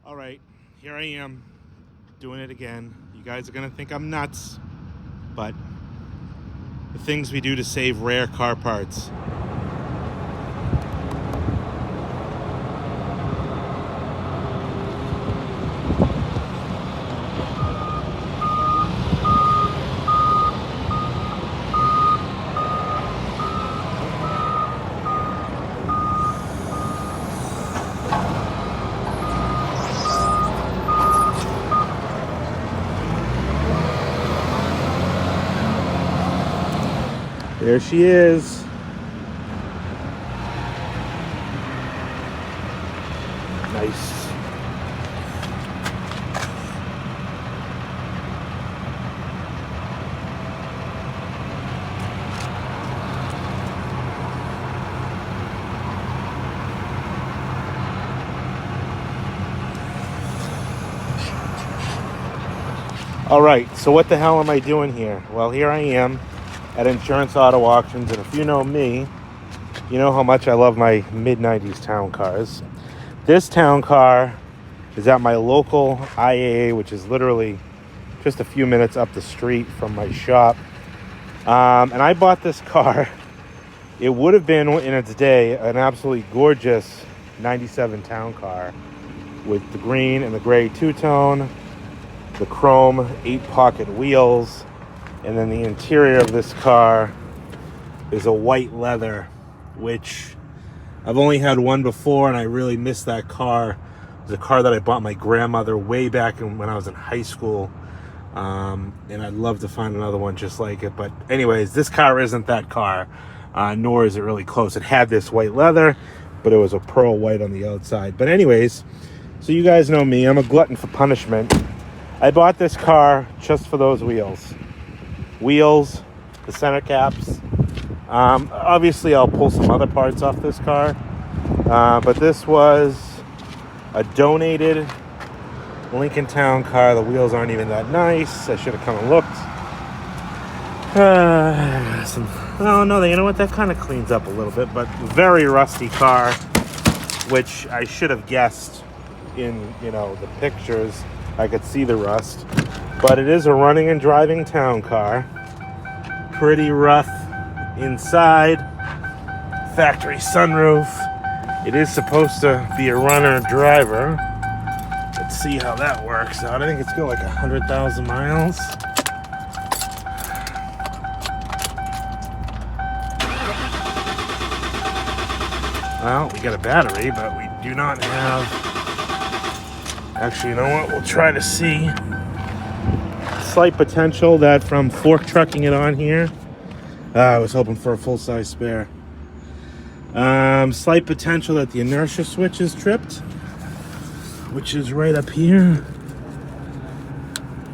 All right, here I am doing it again. You guys are gonna think I'm nuts, but the things we do to save rare car parts. There she is. Nice. All right, so what the hell am I doing here? Well, here I am at Insurance Auto Auctions, and if you know me, you know how much I love my mid-90s town cars. This town car is at my local IAA, which is literally just a few minutes up the street from my shop. And I bought this car. It would have been, in its day, an absolutely gorgeous 97 town car with the green and the gray two-tone, the chrome 8-pocket wheels, and then the interior of this car is a white leather, which I've only had one before, and I really miss that car. It was a car that I bought my grandmother way back when I was in high school, and I'd love to find another one just like it. But anyways, this car isn't that car, nor is it really close. It had this white leather, but it was a pearl white on the outside. But anyways, so you guys know me. I'm a glutton for punishment. I bought this car just for those wheels. Wheels, the center caps. Obviously, I'll pull some other parts off this car. But this was a donated Lincoln Town car. The wheels aren't even that nice. I should have come and looked. Oh, no, you know what? That kind of cleans up a little bit. But very rusty car, which I should have guessed in, the pictures. I could see the rust. But it is a running and driving town car. Pretty rough inside. Factory sunroof. It is supposed to be a runner driver. Let's see how that works out. I think it's got like 100,000 miles. Well, we got a battery, but we do not have... Actually, you know what? We'll try to see. Slight potential that from fork trucking it on here. I was hoping for a full-size spare. Slight potential that the inertia switch is tripped, which is right up here.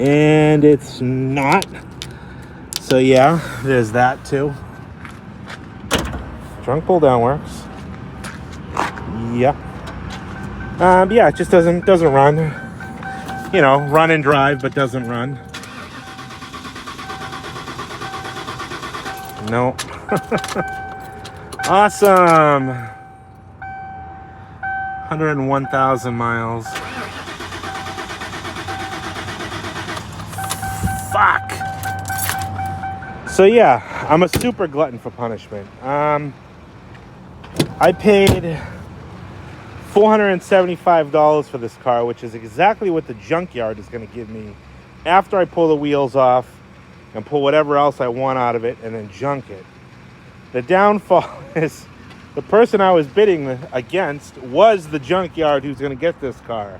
And it's not. So yeah, there's that too. Trunk pull down works. Yep. Yeah, it just doesn't run. Run and drive, but doesn't run. No. Awesome. 101,000 miles. Fuck. So yeah, I'm a super glutton for punishment. I paid $475 for this car, which is exactly what the junkyard is going to give me after I pull the wheels off and pull whatever else I want out of it and then junk it. The downfall is the person I was bidding against was the junkyard who's going to get this car.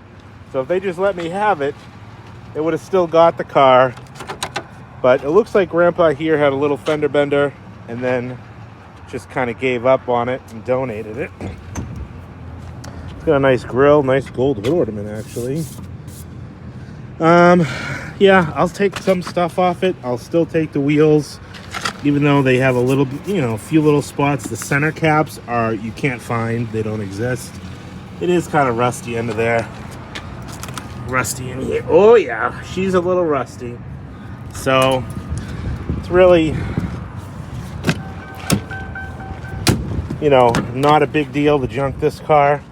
So if they just let me have it, they would have still got the car. But it looks like Grandpa here had a little fender bender and then just kind of gave up on it and donated it. It's got a nice grill, nice gold ornament actually. Yeah, I'll take some stuff off it. I'll still take the wheels, even though they have a little, a few little spots. The center caps you can't find. They don't exist. It is kind of rusty under there. Rusty in here. Oh yeah, she's a little rusty. So it's really, not a big deal to junk this car.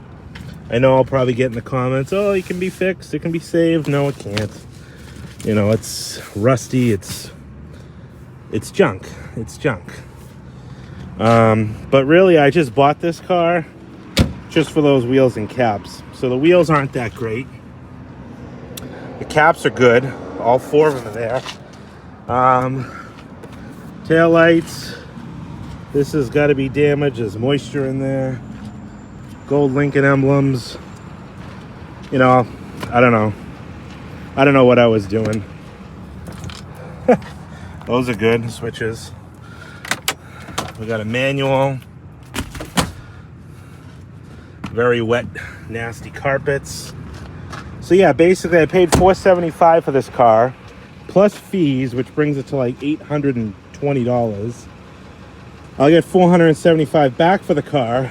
I know I'll probably get in the comments, oh, it can be fixed, it can be saved. No, it can't. You know, it's rusty, it's junk. It's junk. But really, I just bought this car just for those wheels and caps. So the wheels aren't that great. The caps are good. All 4 of them are there. Tail lights. This has got to be damaged. There's moisture in there. Gold Lincoln emblems. You know, I don't know. I don't know what I was doing. Those are good switches. We got a manual. Very wet, nasty carpets. So yeah, basically I paid $475 for this car, plus fees, which brings it to like $820. I'll get $475 back for the car.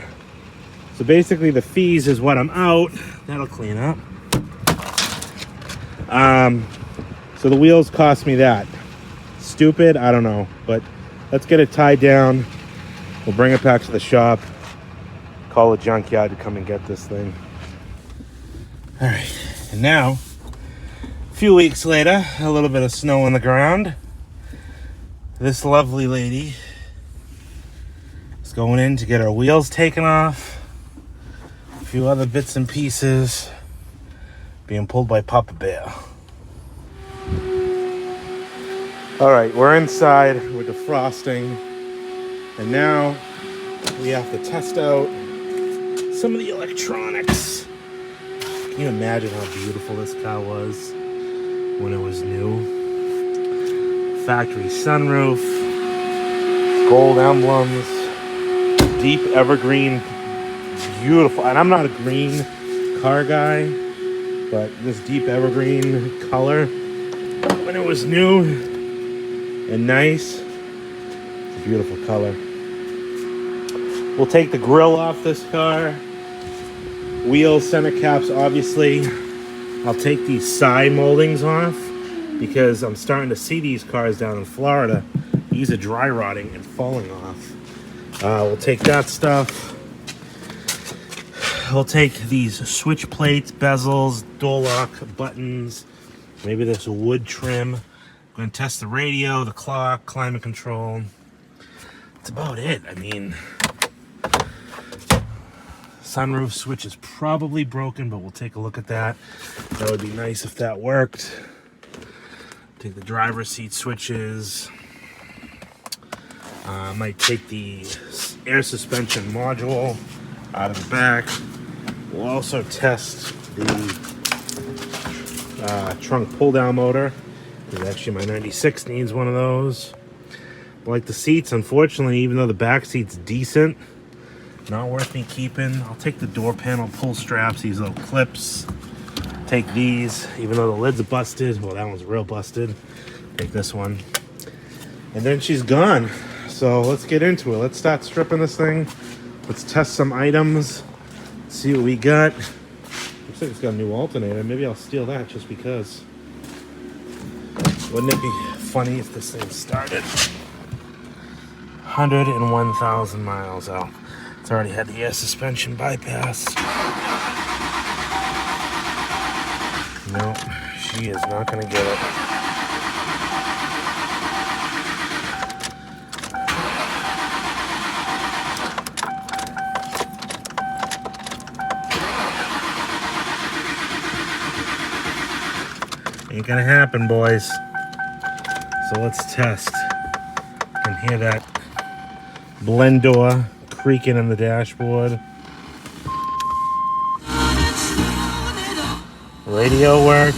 So basically the fees is what I'm out. That'll clean up. So the wheels cost me that. Stupid, I don't know, but let's get it tied down. We'll bring it back to the shop. Call a junkyard to come and get this thing. All right, and now, a few weeks later, a little bit of snow on the ground. This lovely lady is going in to get her wheels taken off. A few other bits and pieces being pulled by Papa Bear. All right, we're inside with the frosting, and now we have to test out some of the electronics. Can you imagine how beautiful this car was when it was new? Factory sunroof, gold emblems, deep evergreen, beautiful. And I'm not a green car guy, but this deep evergreen color, when it was new and nice, it's a beautiful color. We'll take the grill off this car. Wheels, center caps, obviously. I'll take these side moldings off because I'm starting to see these cars down in Florida. These are dry rotting and falling off. We'll take that stuff. We'll take these switch plates, bezels, door lock buttons, maybe this wood trim. I'm going to test the radio, the clock, climate control. That's about it. I mean, sunroof switch is probably broken, but we'll take a look at that. That would be nice if that worked. Take the driver's seat switches. Might take the air suspension module out of the back. We'll also test the trunk pull-down motor. Actually, my 96 needs one of those. Like the seats, unfortunately, even though the back seat's decent, not worth me keeping. I'll take the door panel pull straps, these little clips. Take these, even though the lid's busted. Well, that one's real busted. Take this one. And then she's gone. So let's get into it. Let's start stripping this thing. Let's test some items. See what we got. Looks like it's got a new alternator. Maybe I'll steal that just because. Wouldn't it be funny if this thing started? 101,000 miles out. It's already had the air suspension bypass. No, she is not going to get it. Ain't gonna happen, boys. So let's test. You can hear that blend door creaking in the dashboard. Radio works.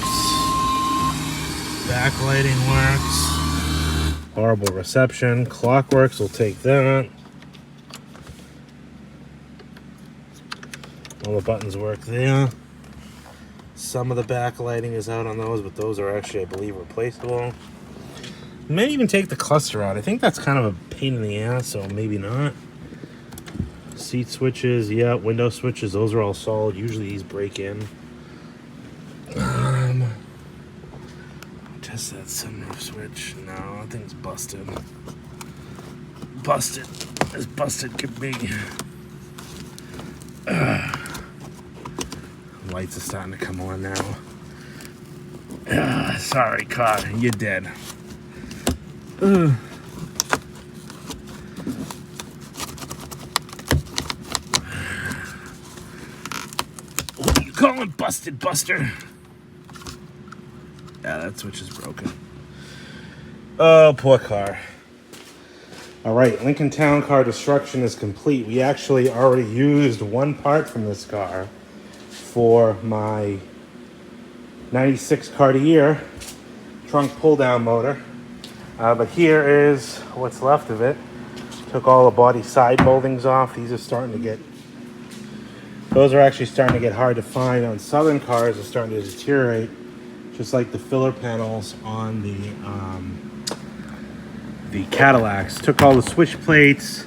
Backlighting works. Horrible reception. Clock works, we'll take that. All the buttons work there. Some of the backlighting is out on those, but those are actually, I believe, replaceable. May even take the cluster out. I think that's kind of a pain in the ass, so maybe not. Seat switches, yeah, window switches, those are all solid. Usually these break in. Test that sunroof switch. No, I think it's busted. Busted. As busted could be. Lights are starting to come on now. Sorry, car, you're dead. What are you calling busted, Buster? Yeah, that switch is broken. Oh, poor car. All right, Lincoln Town Car destruction is complete. We actually already used one part from this car for my 96 Cartier trunk pull-down motor. But here is what's left of it. Took all the body side moldings off. These are starting to get, those are actually starting to get hard to find on Southern cars. They're starting to deteriorate, just like the filler panels on the Cadillacs. Took all the switch plates,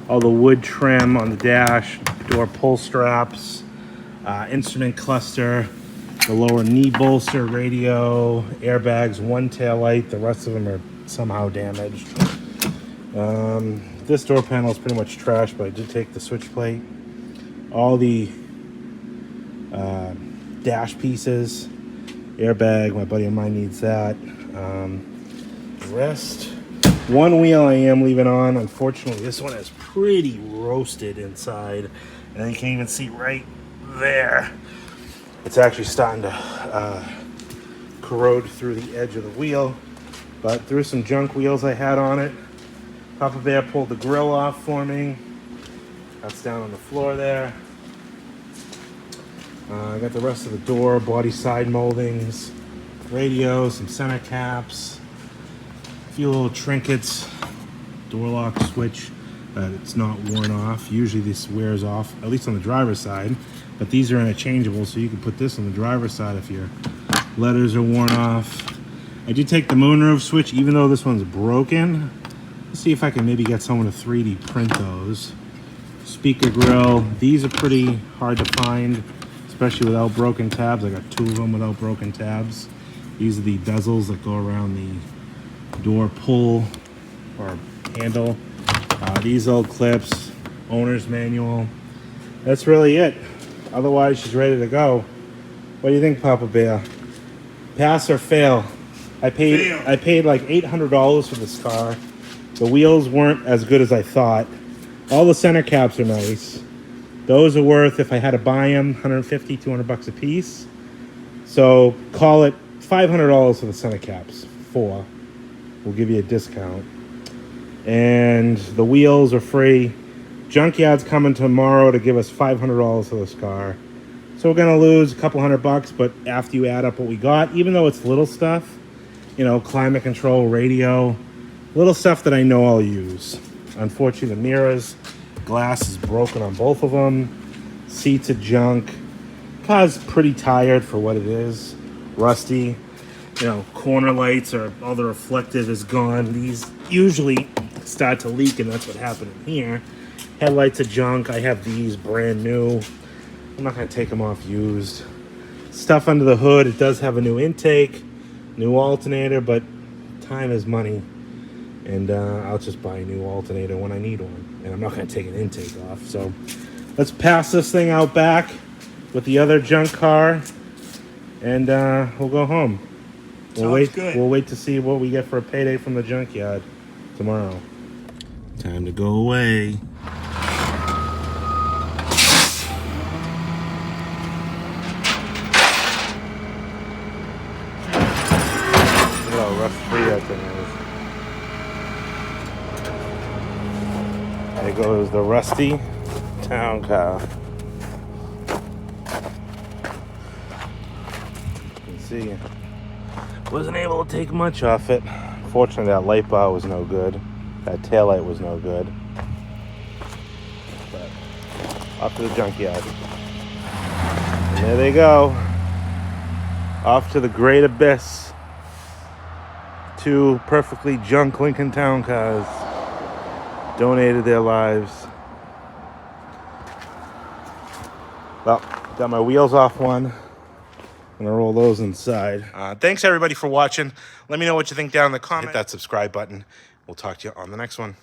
all the wood trim on the dash, door pull straps, instrument cluster, the lower knee bolster, radio, airbags, one tail light. The rest of them are somehow damaged. This door panel is pretty much trash, but I did take the switch plate, all the dash pieces, airbag. My buddy of mine needs that. The rest. One wheel I am leaving on. Unfortunately, this one is pretty roasted inside, and you can even see right there. It's actually starting to corrode through the edge of the wheel, but threw some junk wheels I had on it. Papa Bear pulled the grill off for me. That's down on the floor there. I got the rest of the door, body side moldings, radio, some center caps, a few little trinkets, door lock switch that it's not worn off. Usually this wears off, at least on the driver's side, but these are interchangeable, so you can put this on the driver's side if your letters are worn off. I did take the moonroof switch, even though this one's broken. Let's see if I can maybe get someone to 3D print those. Speaker grill, these are pretty hard to find, especially without broken tabs. I got two of them without broken tabs. These are the bezels that go around the door pull or handle. These old clips, owner's manual. That's really it. Otherwise, she's ready to go. What do you think, Papa Bear? Pass or fail? I paid like $800 for this car. The wheels weren't as good as I thought. All the center caps are nice. Those are worth, if I had to buy them, $150, $200 a piece. So call it $500 for the center caps. 4. We'll give you a discount. And the wheels are free. Junkyard's coming tomorrow to give us $500 for this car. So we're gonna lose a couple $100, but after you add up what we got, even though it's little stuff, you know, climate control, radio, little stuff that I know I'll use. Unfortunately, the mirrors, glass is broken on both of them. Seats are junk. Car's pretty tired for what it is. Rusty. You know, corner lights or all the reflective is gone. These usually start to leak, and that's what happened in here. Headlights are junk. I have these brand new. I'm not going to take them off used. Stuff under the hood. It does have a new intake, new alternator, but time is money. And I'll just buy a new alternator when I need one. And I'm not going to take an intake off. So let's pass this thing out back with the other junk car, and we'll go home. We'll wait to see what we get for a payday from the junkyard tomorrow. Time to go away. Look how rust-free that thing is. There goes the rusty town car. You can see. Wasn't able to take much off it. Fortunately, that light bar was no good. That taillight was no good. But off to the junkyard. And there they go. Off to the great abyss. 2 perfectly junk Lincoln Town cars donated their lives. Well, got my wheels off one. I'm gonna roll those inside. Thanks everybody for watching. Let me know what you think down in the comments. Hit that subscribe button. We'll talk to you on the next one.